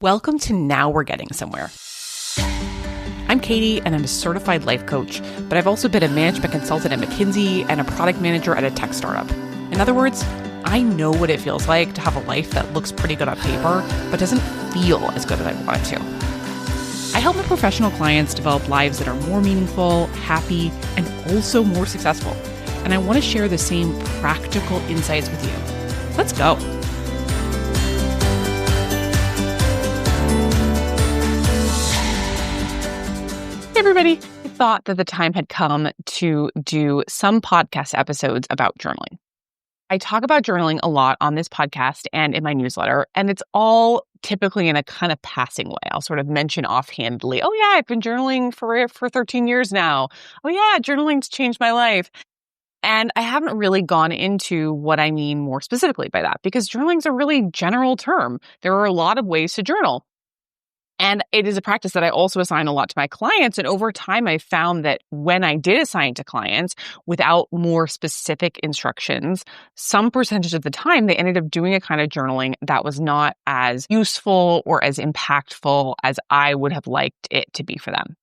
Welcome to Now We're Getting Somewhere. I'm Katie, and I'm a certified life coach, but I've also been a management consultant at McKinsey and a product manager at a tech startup. In other words, I know what it feels like to have a life that looks pretty good on paper, but doesn't feel as good as I want it to. I help my professional clients develop lives that are more meaningful, happy, and also more successful. And I want to share the same practical insights with you. Let's go. Everybody, I thought that the time had come to do some podcast episodes about journaling. I talk about journaling a lot on this podcast and in my newsletter, and it's all typically in a kind of passing way. I'll sort of mention offhandedly, oh yeah, I've been journaling for 13 years now. Oh yeah, journaling's changed my life. And I haven't really gone into what I mean more specifically by that, because journaling's a really general term. There are a lot of ways to journal. And it is a practice that I also assign a lot to my clients. And over time, I found that when I did assign to clients without more specific instructions, some percentage of the time, they ended up doing a kind of journaling that was not as useful or as impactful as I would have liked it to be for them.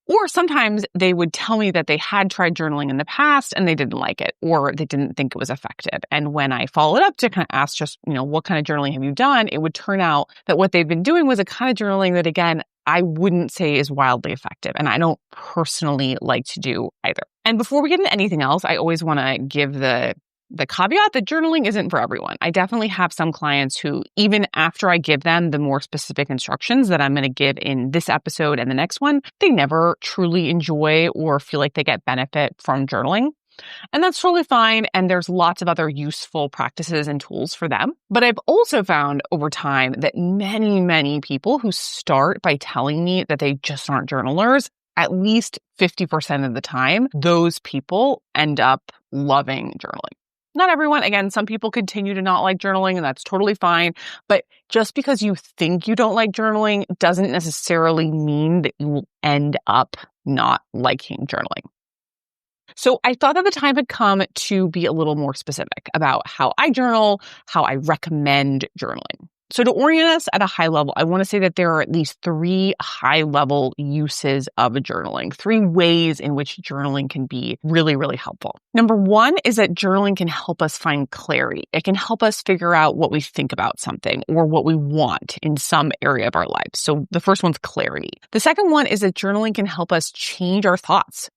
Or sometimes they would tell me that they had tried journaling in the past and they didn't like it, or they didn't think it was effective. And when I followed up to kind of ask just, what kind of journaling have you done? It would turn out that what they've been doing was a kind of journaling that, again, I wouldn't say is wildly effective. And I don't personally like to do either. And before we get into anything else, I always want to give the caveat that journaling isn't for everyone. I definitely have some clients who, even after I give them the more specific instructions that I'm going to give in this episode and the next one, they never truly enjoy or feel like they get benefit from journaling. And that's totally fine. And there's lots of other useful practices and tools for them. But I've also found over time that many, many people who start by telling me that they just aren't journalers, at least 50% of the time, those people end up loving journaling. Not everyone. Again, some people continue to not like journaling, and that's totally fine. But just because you think you don't like journaling doesn't necessarily mean that you will end up not liking journaling. So I thought that the time had come to be a little more specific about how I journal, how I recommend journaling. So to orient us at a high level, I want to say that there are at least 3 high-level uses of journaling, 3 ways in which journaling can be really, really helpful. Number 1 is that journaling can help us find clarity. It can help us figure out what we think about something or what we want in some area of our lives. So the first one's clarity. The second one is that journaling can help us change our thoughts.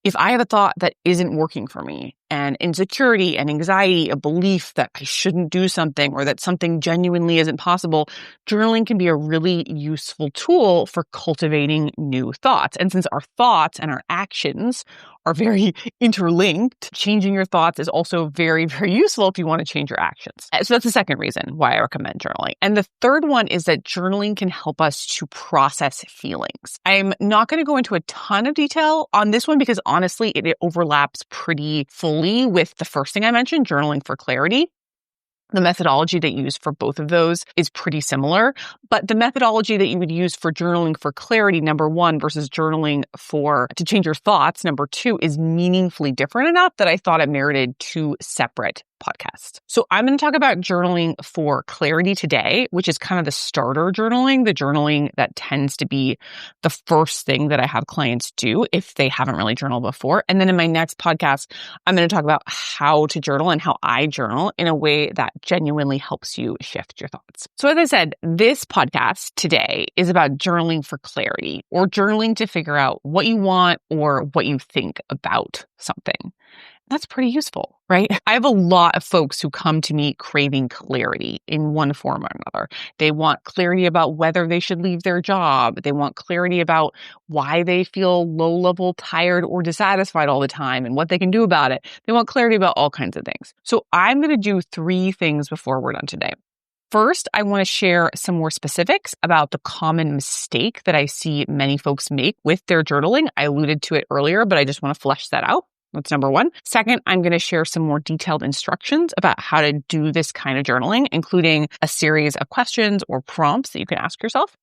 If I have a thought that isn't working for me, and insecurity and anxiety, a belief that I shouldn't do something or that something genuinely isn't possible, journaling can be a really useful tool for cultivating new thoughts. And since our thoughts and our actions are very interlinked, changing your thoughts is also very, very useful if you want to change your actions. So that's the second reason why I recommend journaling. And the third one is that journaling can help us to process feelings. I'm not going to go into a ton of detail on this one because honestly, it overlaps pretty fully with the first thing I mentioned, journaling for clarity. The methodology that you use for both of those is pretty similar, but the methodology that you would use for journaling for clarity, number 1, versus journaling to change your thoughts, number 2, is meaningfully different enough that I thought it merited 2 separate podcasts. So I'm going to talk about journaling for clarity today, which is kind of the starter journaling, the journaling that tends to be the first thing that I have clients do if they haven't really journaled before. And then in my next podcast, I'm going to talk about how to journal and how I journal in a way that genuinely helps you shift your thoughts. So as I said, this podcast today is about journaling for clarity, or journaling to figure out what you want or what you think about something. That's pretty useful, right? I have a lot of folks who come to me craving clarity in one form or another. They want clarity about whether they should leave their job. They want clarity about why they feel low-level, tired, or dissatisfied all the time and what they can do about it. They want clarity about all kinds of things. So I'm going to do 3 things before we're done today. First, I want to share some more specifics about the common mistake that I see many folks make with their journaling. I alluded to it earlier, but I just want to flesh that out. That's number 1. Second, I'm going to share some more detailed instructions about how to do this kind of journaling, including a series of questions or prompts that you can ask yourself.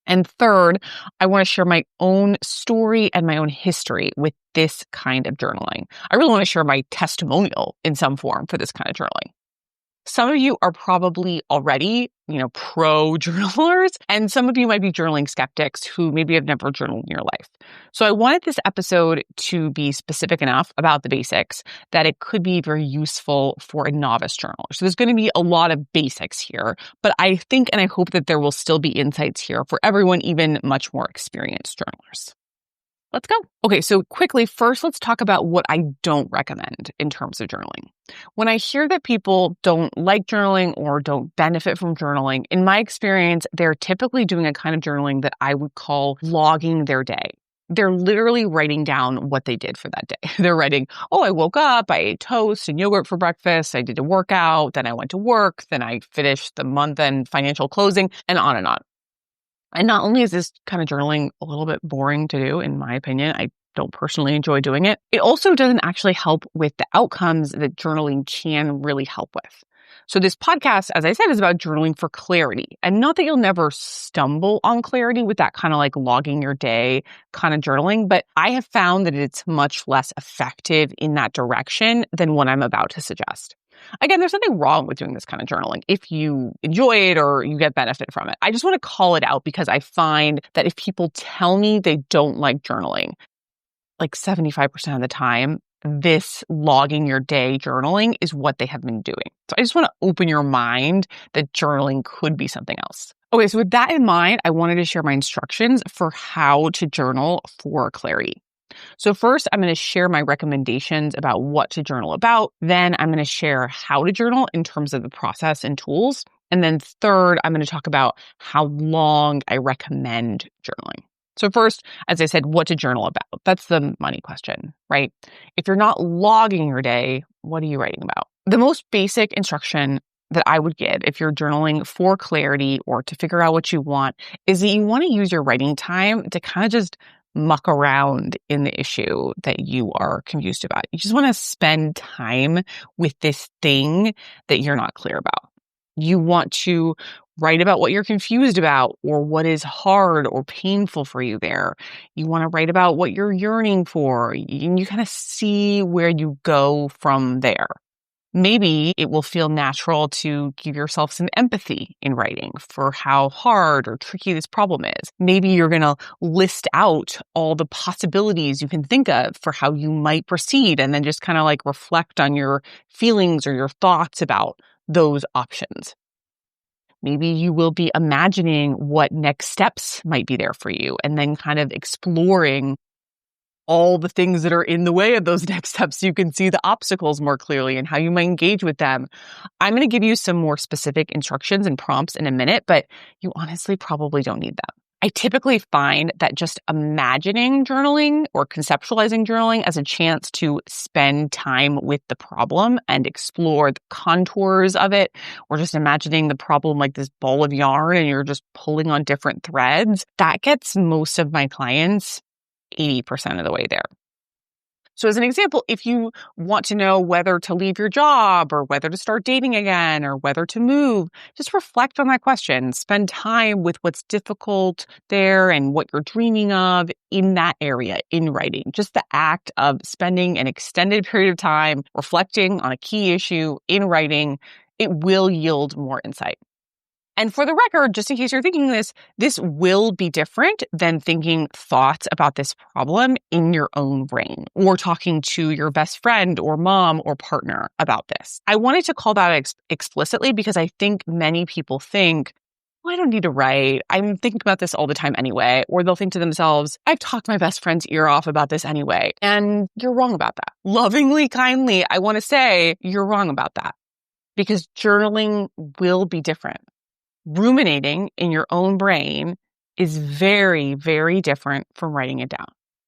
And third, I want to share my own story and my own history with this kind of journaling. I really want to share my testimonial in some form for this kind of journaling. Some of you are probably already, pro journalers, and some of you might be journaling skeptics who maybe have never journaled in your life. So I wanted this episode to be specific enough about the basics that it could be very useful for a novice journaler. So there's going to be a lot of basics here, but I think and I hope that there will still be insights here for everyone, even much more experienced journalers. Let's go. Okay, so quickly, first, let's talk about what I don't recommend in terms of journaling. When I hear that people don't like journaling or don't benefit from journaling, in my experience, they're typically doing a kind of journaling that I would call logging their day. They're literally writing down what they did for that day. They're writing, I woke up, I ate toast and yogurt for breakfast, I did a workout, then I went to work, then I finished the month-end financial closing, and on and on. And not only is this kind of journaling a little bit boring to do, in my opinion, I don't personally enjoy doing it, it also doesn't actually help with the outcomes that journaling can really help with. So this podcast, as I said, is about journaling for clarity. And not that you'll never stumble on clarity with that kind of like logging your day kind of journaling, but I have found that it's much less effective in that direction than what I'm about to suggest. Again, there's nothing wrong with doing this kind of journaling if you enjoy it or you get benefit from it. I just want to call it out because I find that if people tell me they don't like journaling, like 75% of the time, this logging your day journaling is what they have been doing. So I just want to open your mind that journaling could be something else. Okay, so with that in mind, I wanted to share my instructions for how to journal for clarity. So first, I'm going to share my recommendations about what to journal about. Then I'm going to share how to journal in terms of the process and tools. And then third, I'm going to talk about how long I recommend journaling. So first, as I said, what to journal about. That's the money question, right? If you're not logging your day, what are you writing about? The most basic instruction that I would give if you're journaling for clarity or to figure out what you want is that you want to use your writing time to kind of just muck around in the issue that you are confused about. You just want to spend time with this thing that you're not clear about. You want to write about what you're confused about or what is hard or painful for you there. You want to write about what you're yearning for, and you kind of see where you go from there. Maybe it will feel natural to give yourself some empathy in writing for how hard or tricky this problem is. Maybe you're going to list out all the possibilities you can think of for how you might proceed and then just kind of like reflect on your feelings or your thoughts about those options. Maybe you will be imagining what next steps might be there for you and then kind of exploring all the things that are in the way of those next steps so you can see the obstacles more clearly and how you might engage with them. I'm going to give you some more specific instructions and prompts in a minute, but you honestly probably don't need them. I typically find that just imagining journaling or conceptualizing journaling as a chance to spend time with the problem and explore the contours of it, or just imagining the problem like this ball of yarn and you're just pulling on different threads, that gets most of my clients 80% of the way there. So as an example, if you want to know whether to leave your job or whether to start dating again or whether to move, just reflect on that question. Spend time with what's difficult there and what you're dreaming of in that area in writing. Just the act of spending an extended period of time reflecting on a key issue in writing, it will yield more insight. And for the record, just in case you're thinking this will be different than thinking thoughts about this problem in your own brain or talking to your best friend or mom or partner about this. I wanted to call that explicitly because I think many people think, well, I don't need to write. I'm thinking about this all the time anyway. Or they'll think to themselves, I've talked my best friend's ear off about this anyway. And you're wrong about that. Lovingly, kindly, I want to say you're wrong about that because journaling will be different. Ruminating in your own brain is very, very different from writing it down.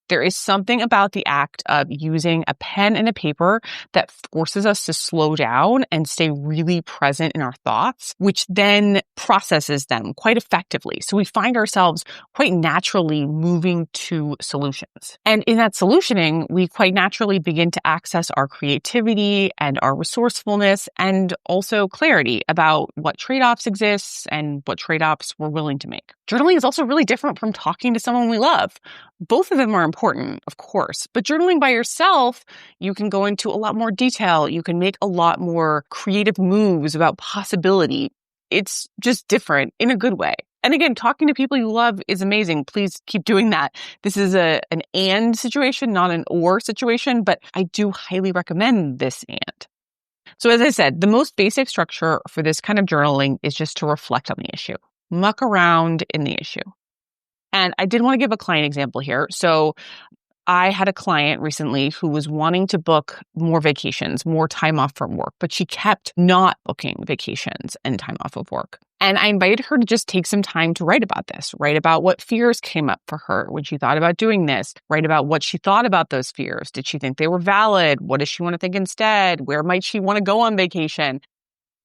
There is something about the act of using a pen and a paper that forces us to slow down and stay really present in our thoughts, which then processes them quite effectively. So we find ourselves quite naturally moving to solutions. And in that solutioning, we quite naturally begin to access our creativity and our resourcefulness and also clarity about what trade-offs exist and what trade-offs we're willing to make. Journaling is also really different from talking to someone we love. Both of them are important, important, of course. But journaling by yourself, you can go into a lot more detail. You can make a lot more creative moves about possibility. It's just different in a good way. And again, talking to people you love is amazing. Please keep doing that. This is an and situation, not an or situation, but I do highly recommend this and. So as I said, the most basic structure for this kind of journaling is just to reflect on the issue, muck around in the issue. And I did want to give a client example here. So I had a client recently who was wanting to book more vacations, more time off from work, but she kept not booking vacations and time off of work. And I invited her to just take some time to write about this, write about what fears came up for her when she thought about doing this, write about what she thought about those fears. Did she think they were valid? What does she want to think instead? Where might she want to go on vacation?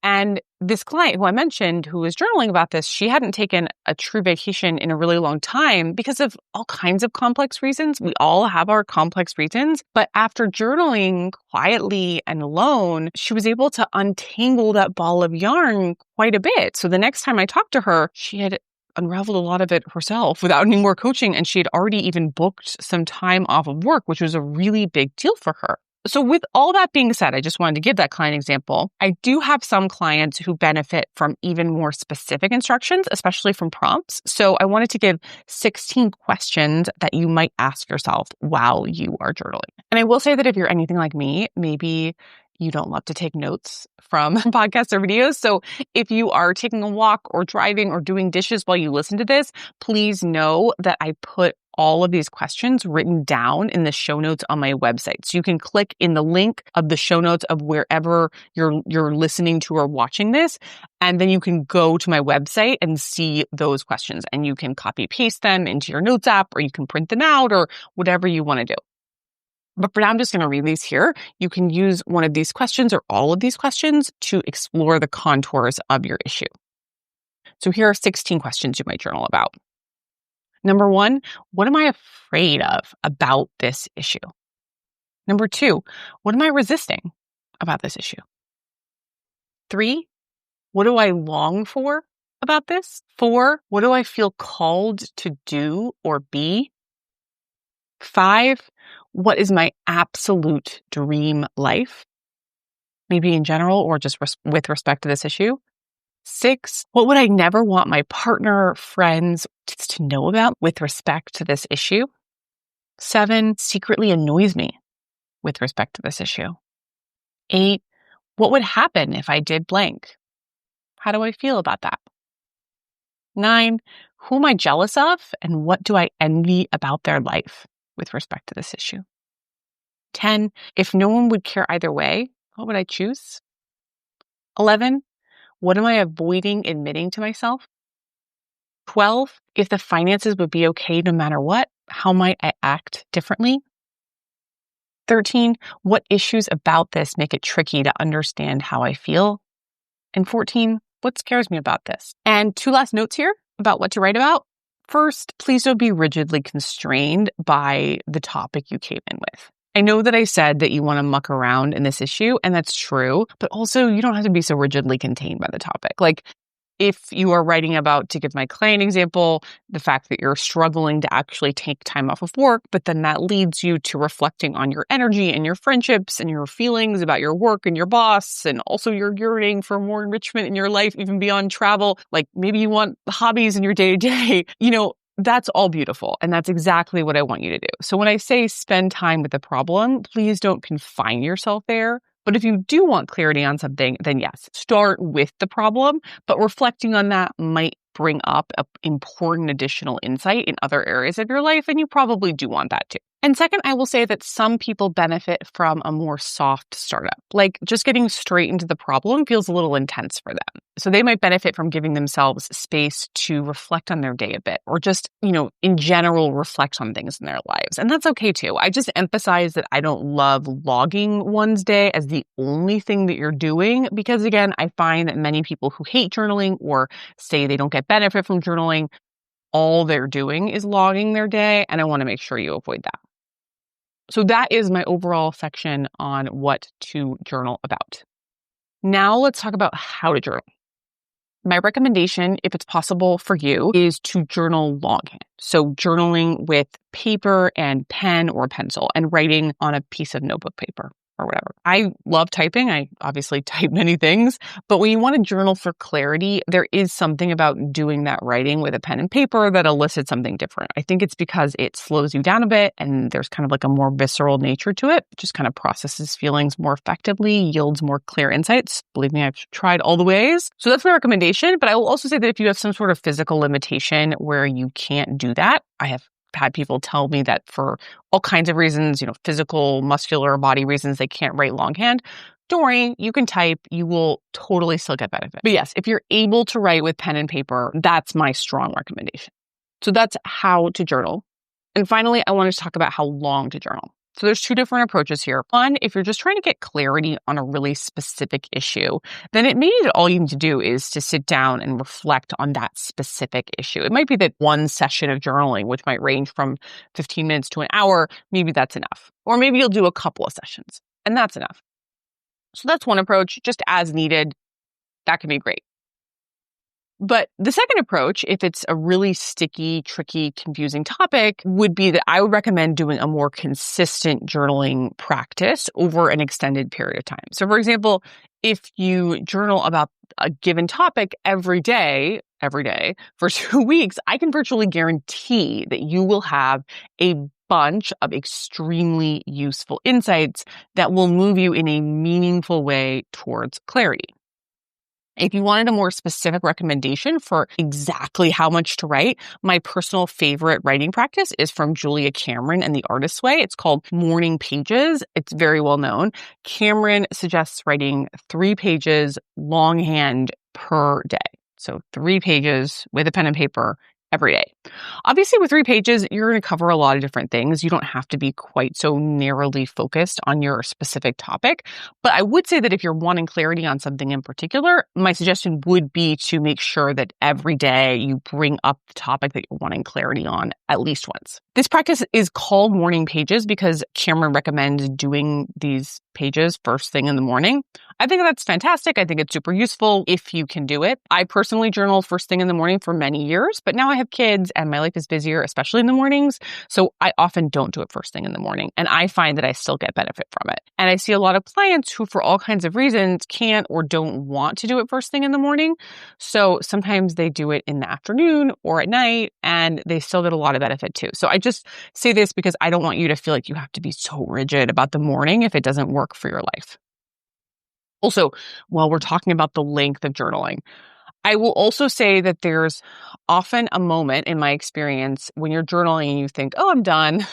And this client who I mentioned, who was journaling about this, she hadn't taken a true vacation in a really long time because of all kinds of complex reasons. We all have our complex reasons. But after journaling quietly and alone, she was able to untangle that ball of yarn quite a bit. So the next time I talked to her, she had unraveled a lot of it herself without any more coaching. And she had already even booked some time off of work, which was a really big deal for her. So with all that being said, I just wanted to give that client example. I do have some clients who benefit from even more specific instructions, especially from prompts. So I wanted to give 16 questions that you might ask yourself while you are journaling. And I will say that if you're anything like me, maybe you don't love to take notes from podcasts or videos. So if you are taking a walk or driving or doing dishes while you listen to this, please know that I put all of these questions written down in the show notes on my website. So you can click in the link of the show notes of wherever you're listening to or watching this. And then you can go to my website and see those questions and you can copy paste them into your notes app or you can print them out or whatever you want to do. But for now, I'm just going to read these here. You can use one of these questions or all of these questions to explore the contours of your issue. So here are 16 questions you might journal about. Number 1, what am I afraid of about this issue? Number 2, what am I resisting about this issue? 3, what do I long for about this? 4, what do I feel called to do or be? 5, what is my absolute dream life? Maybe in general or just with respect to this issue. 6, what would I never want my partner, friends to know about with respect to this issue? 7, secretly annoys me with respect to this issue. 8, what would happen if I did blank? How do I feel about that? 9, who am I jealous of and what do I envy about their life with respect to this issue? 10, if no one would care either way, what would I choose? 11, what am I avoiding admitting to myself? 12, if the finances would be okay no matter what, how might I act differently? 13, what issues about this make it tricky to understand how I feel? And 14, what scares me about this? And 2 last notes here about what to write about. First, please don't be rigidly constrained by the topic you came in with. I know that I said that you want to muck around in this issue, and that's true, but also you don't have to be so rigidly contained by the topic. Like if you are writing about, to give my client example, the fact that you're struggling to actually take time off of work, but then that leads you to reflecting on your energy and your friendships and your feelings about your work and your boss, and also you're yearning for more enrichment in your life, even beyond travel. Like maybe you want hobbies in your day-to-day, that's all beautiful. And that's exactly what I want you to do. So when I say spend time with the problem, please don't confine yourself there. But if you do want clarity on something, then yes, start with the problem. But reflecting on that might bring up an important additional insight in other areas of your life. And you probably do want that too. And second, I will say that some people benefit from a more soft startup. Like just getting straight into the problem feels a little intense for them. So they might benefit from giving themselves space to reflect on their day a bit, or just, in general, reflect on things in their lives. And that's okay too. I just emphasize that I don't love logging one's day as the only thing that you're doing, because again, I find that many people who hate journaling or say they don't get benefit from journaling, all they're doing is logging their day. And I want to make sure you avoid that. So that is my overall section on what to journal about. Now let's talk about how to journal. My recommendation, if it's possible for you, is to journal longhand. So journaling with paper and pen or pencil and writing on a piece of notebook paper or whatever. I love typing. I obviously type many things, but when you want to journal for clarity, there is something about doing that writing with a pen and paper that elicits something different. I think it's because it slows you down a bit and there's kind of like a more visceral nature to it. It just kind of processes feelings more effectively, yields more clear insights. Believe me, I've tried all the ways. So that's my recommendation. But I will also say that if you have some sort of physical limitation where you can't do that, I have had people tell me that for all kinds of reasons, physical, muscular, body reasons, they can't write longhand. Don't worry, you can type. You will totally still get benefit. But yes, if you're able to write with pen and paper, that's my strong recommendation. So that's how to journal. And finally, I wanted to talk about how long to journal. So there's two different approaches here. One, if you're just trying to get clarity on a really specific issue, then it may be that all you need to do is to sit down and reflect on that specific issue. It might be that one session of journaling, which might range from 15 minutes to an hour, maybe that's enough. Or maybe you'll do a couple of sessions, and that's enough. So that's one approach, just as needed. That can be great. But the second approach, if it's a really sticky, tricky, confusing topic, would be that I would recommend doing a more consistent journaling practice over an extended period of time. So for example, if you journal about a given topic every day for 2 weeks, I can virtually guarantee that you will have a bunch of extremely useful insights that will move you in a meaningful way towards clarity. If you wanted a more specific recommendation for exactly how much to write, my personal favorite writing practice is from Julia Cameron and The Artist's Way. It's called Morning Pages. It's very well known. Cameron suggests writing 3 pages longhand per day. So 3 pages with a pen and paper every day. Obviously, with 3 pages, you're going to cover a lot of different things. You don't have to be quite so narrowly focused on your specific topic. But I would say that if you're wanting clarity on something in particular, my suggestion would be to make sure that every day you bring up the topic that you're wanting clarity on at least once. This practice is called Morning Pages because Cameron recommends doing these pages first thing in the morning. I think that's fantastic. I think it's super useful if you can do it. I personally journaled first thing in the morning for many years, but now I have kids and my life is busier, especially in the mornings. So I often don't do it first thing in the morning. And I find that I still get benefit from it. And I see a lot of clients who, for all kinds of reasons, can't or don't want to do it first thing in the morning. So sometimes they do it in the afternoon or at night, and they still get a lot of benefit too. So I just say this because I don't want you to feel like you have to be so rigid about the morning if it doesn't work for your life. Also, while we're talking about the length of journaling, I will also say that there's often a moment in my experience when you're journaling and you think, oh, I'm done.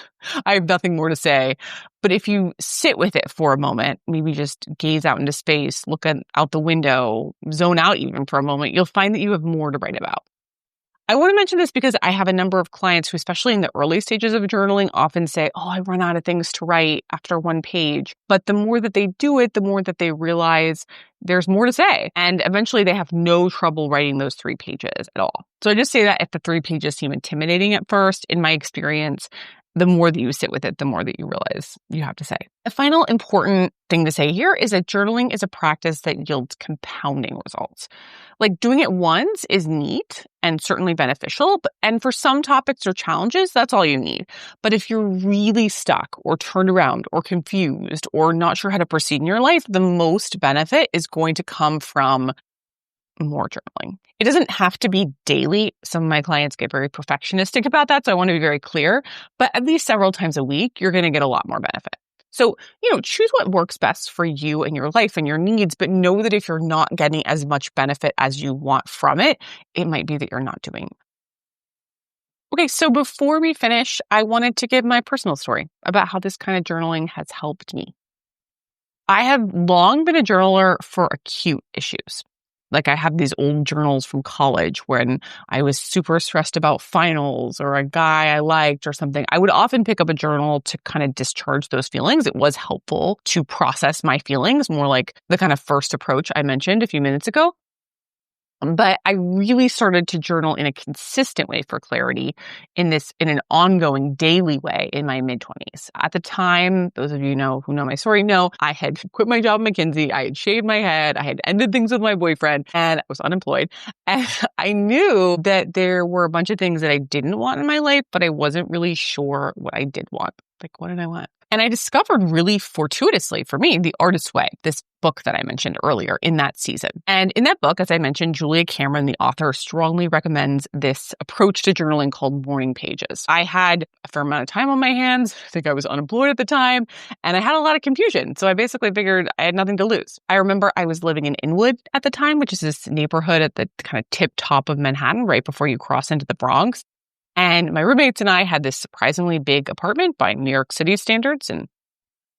I have nothing more to say. But if you sit with it for a moment, maybe just gaze out into space, look out the window, zone out even for a moment, you'll find that you have more to write about. I want to mention this because I have a number of clients who, especially in the early stages of journaling, often say, oh, I run out of things to write after 1 page. But the more that they do it, the more that they realize there's more to say. And eventually they have no trouble writing those 3 pages at all. So I just say that if the 3 pages seem intimidating at first, in my experience, the more that you sit with it, the more that you realize you have to say. The final important thing to say here is that journaling is a practice that yields compounding results. Like doing it once is neat and certainly beneficial, and for some topics or challenges, that's all you need. But if you're really stuck or turned around or confused or not sure how to proceed in your life, the most benefit is going to come from more journaling. It doesn't have to be daily. Some of my clients get very perfectionistic about that, so I want to be very clear. But at least several times a week, you're going to get a lot more benefit. So, choose what works best for you and your life and your needs, but know that if you're not getting as much benefit as you want from it, it might be that you're not doing. Okay, so before we finish, I wanted to give my personal story about how this kind of journaling has helped me. I have long been a journaler for acute issues. Like I have these old journals from college when I was super stressed about finals or a guy I liked or something. I would often pick up a journal to kind of discharge those feelings. It was helpful to process my feelings, more like the kind of first approach I mentioned a few minutes ago. But I really started to journal in a consistent way for clarity in an ongoing daily way in my mid-20s. At the time, those of you who know my story know, I had quit my job at McKinsey, I had shaved my head, I had ended things with my boyfriend, and I was unemployed. And I knew that there were a bunch of things that I didn't want in my life, but I wasn't really sure what I did want. Like, what did I want? And I discovered really fortuitously for me, The Artist's Way, this book that I mentioned earlier in that season. And in that book, as I mentioned, Julia Cameron, the author, strongly recommends this approach to journaling called morning pages. I had a fair amount of time on my hands. I think I was unemployed at the time, and I had a lot of confusion. So I basically figured I had nothing to lose. I remember I was living in Inwood at the time, which is this neighborhood at the kind of tip top of Manhattan, right before you cross into the Bronx. And my roommates and I had this surprisingly big apartment by New York City standards. And I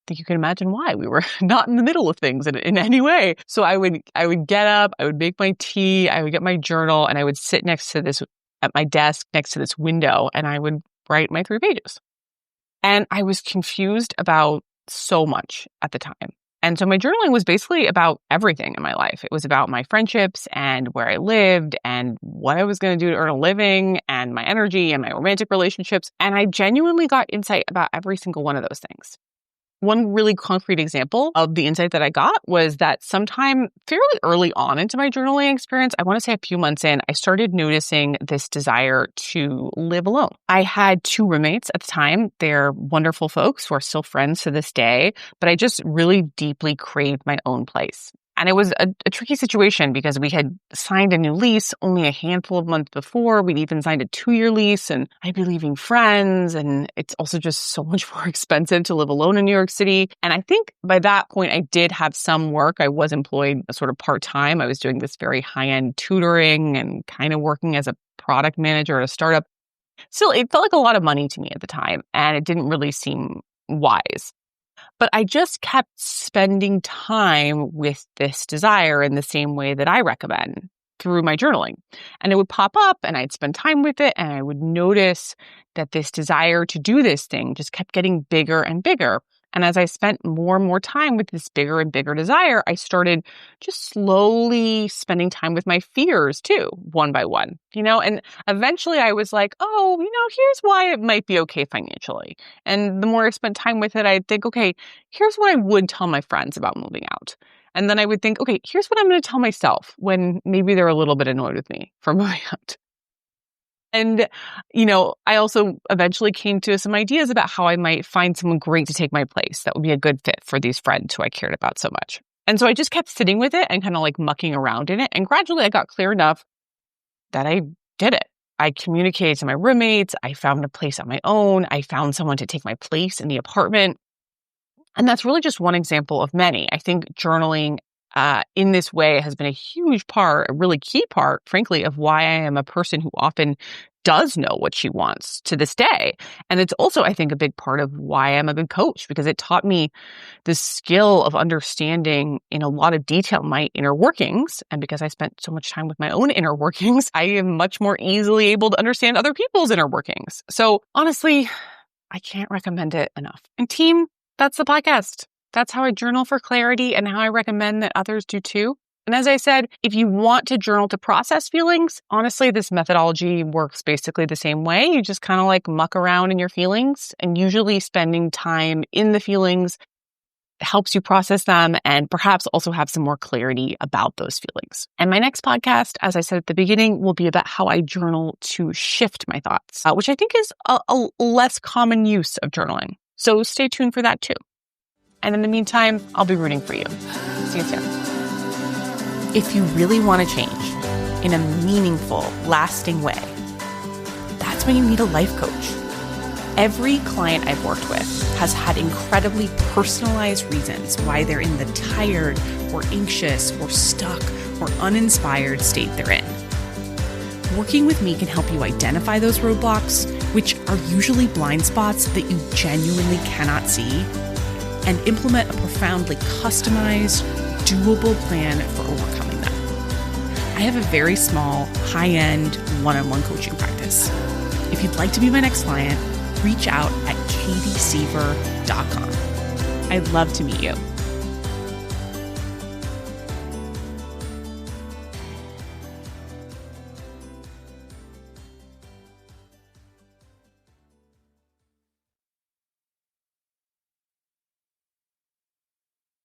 think you can imagine why. We were not in the middle of things in any way. So I would get up, I would make my tea, I would get my journal, and I would sit at my desk next to this window, and I would write my 3 pages. And I was confused about so much at the time. And so my journaling was basically about everything in my life. It was about my friendships and where I lived and what I was going to do to earn a living and my energy and my romantic relationships. And I genuinely got insight about every single one of those things. One really concrete example of the insight that I got was that sometime fairly early on into my journaling experience, I want to say a few months in, I started noticing this desire to live alone. I had 2 roommates at the time. They're wonderful folks who are still friends to this day, but I just really deeply craved my own place. And it was a tricky situation because we had signed a new lease only a handful of months before. We'd even signed a 2-year lease, and I'd be leaving friends. And it's also just so much more expensive to live alone in New York City. And I think by that point, I did have some work. I was employed sort of part-time. I was doing this very high-end tutoring and kind of working as a product manager at a startup. Still, it felt like a lot of money to me at the time, and it didn't really seem wise. But I just kept spending time with this desire in the same way that I recommend through my journaling. And it would pop up and I'd spend time with it, and I would notice that this desire to do this thing just kept getting bigger and bigger. And as I spent more and more time with this bigger and bigger desire, I started just slowly spending time with my fears too, one by one, and eventually I was like, oh, here's why it might be okay financially. And the more I spent time with it, I'd think, okay, here's what I would tell my friends about moving out. And then I would think, okay, here's what I'm going to tell myself when maybe they're a little bit annoyed with me for moving out. And, I also eventually came to some ideas about how I might find someone great to take my place that would be a good fit for these friends who I cared about so much. And so I just kept sitting with it and kind of like mucking around in it. And gradually I got clear enough that I did it. I communicated to my roommates. I found a place on my own. I found someone to take my place in the apartment. And that's really just one example of many. I think journaling in this way has been a huge part, a really key part, frankly, of why I am a person who often does know what she wants to this day. And it's also, I think, a big part of why I'm a good coach, because it taught me the skill of understanding in a lot of detail my inner workings. And because I spent so much time with my own inner workings, I am much more easily able to understand other people's inner workings. So honestly, I can't recommend it enough. And team, that's the podcast. That's how I journal for clarity and how I recommend that others do too. And as I said, if you want to journal to process feelings, honestly, this methodology works basically the same way. You just kind of like muck around in your feelings, and usually spending time in the feelings helps you process them and perhaps also have some more clarity about those feelings. And my next podcast, as I said at the beginning, will be about how I journal to shift my thoughts, which I think is a less common use of journaling. So stay tuned for that too. And in the meantime, I'll be rooting for you. See you soon. If you really want to change in a meaningful, lasting way, that's when you need a life coach. Every client I've worked with has had incredibly personalized reasons why they're in the tired or anxious or stuck or uninspired state they're in. Working with me can help you identify those roadblocks, which are usually blind spots that you genuinely cannot see, and implement a profoundly customized, doable plan for overcoming them. I have a very small, high-end, one-on-one coaching practice. If you'd like to be my next client, reach out at katiesiever.com. I'd love to meet you.